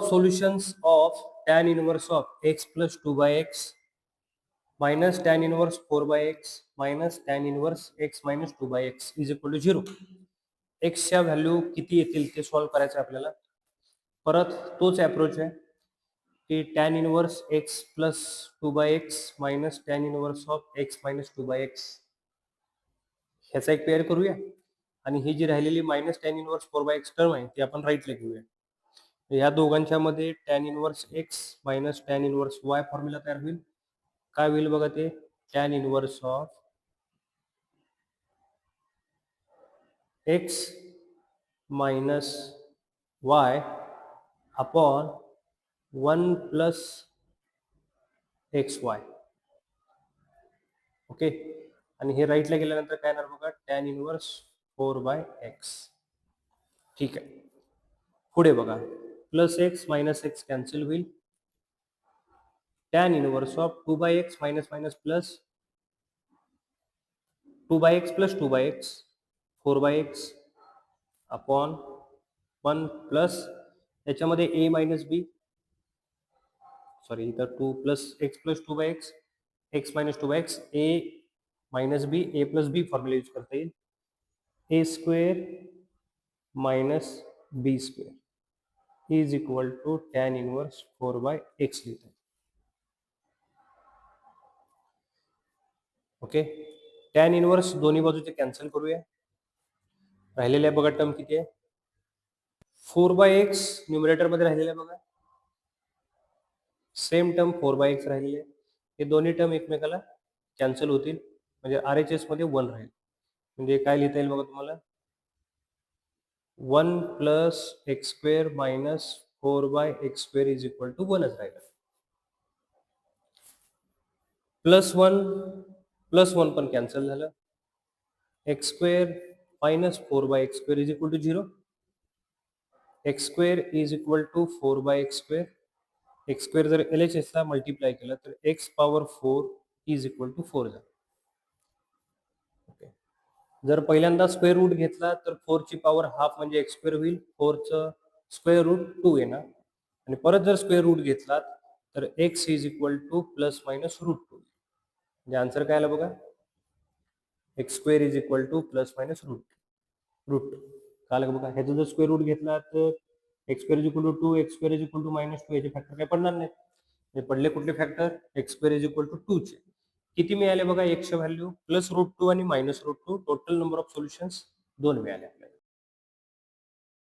solutions of tan inverse of x plus 2 by x minus tan inverse 4 by x minus tan inverse x minus 2 by x is equal to 0. x च्या value किती येतील ते solve करायचं आपल्याला. परत तोच approach आहे की tan inverse x plus 2 by x minus tan inverse of x minus 2 by x ह्याचा एक पेअर करूया आणि ही जी राहिलेली minus tan inverse 4 by x term आहे ती आपण राईटला घेऊया. या दोघांच्या मध्ये tan inverse x minus tan inverse y formula तयार होईल. काय होईल बघा ते tan inverse of x minus y upon 1 plus x y. Okay, आणि हे राईटला गेल्यानंतर काय येणार बघा tan इनवर्स 4 बाय एक्स. ठीक आहे, पुढे बघा plus X minus X cancel होईल. tan inverse of 2 by x minus minus plus 2 by X plus 2 by X 4 by X upon 1 plus याच्यामध्ये a मायनस बी सॉरी इथं 2 plus X plus 2 by X X minus 2 by X A minus B A plus B formula use करता येईल. A square minus B square is equal to tan inverse 4 by x लिहित आहे. Okay, tan inverse दोन्ही बाजूचे cancel करूया. राहिलेल्या बघा term किती आहे 4 बाय एक्स न्यूमरेटर मध्ये राहिलेल्या बघा सेम टर्म 4 बाय एक्स राहिलेले हे दोन्ही टर्म एकमेकाला कॅन्सल होतील म्हणजे आर एच एस मध्ये 1 राहील. म्हणजे काय लिहिता येईल बघा तुम्हाला 1 plus X square minus 4 by X square is equal to 1च राहिलं. प्लस वन पण कॅन्सल झालं. X square minus 4 by X square is equal to 0. X square is equal to 4 by X square. X square जर L H एसला multiply केलं तर X power 4 is equal to 4 झालं. Okay, जर पहिल्यांदा square root घेतला तर 4 ची पॉवर हाफ म्हणजे एक्स स्क्वेअर होईल. 4चं स्क्वेअर रूट 2 येणार आणि परत जर स्क्वेअर रूट घेतला तर x is equal to plus minus root 2. म्हणजे आन्सर काय आला बघा x square is equal to plus minus root काय बघा ह्याचा जर स्क्वेअर रूट घेतला तर x square is equal to 2 x square is equal to minus 2 याचे फॅक्टर काय पडणार नाही. हे पडले कुठले factor x square is equal to 2 चे किती मिळाले बघा एक्सच्या व्हॅल्यू प्लस रूट 2 आणि minus root 2. Total number of solutions 2 मिळाले आपल्याला.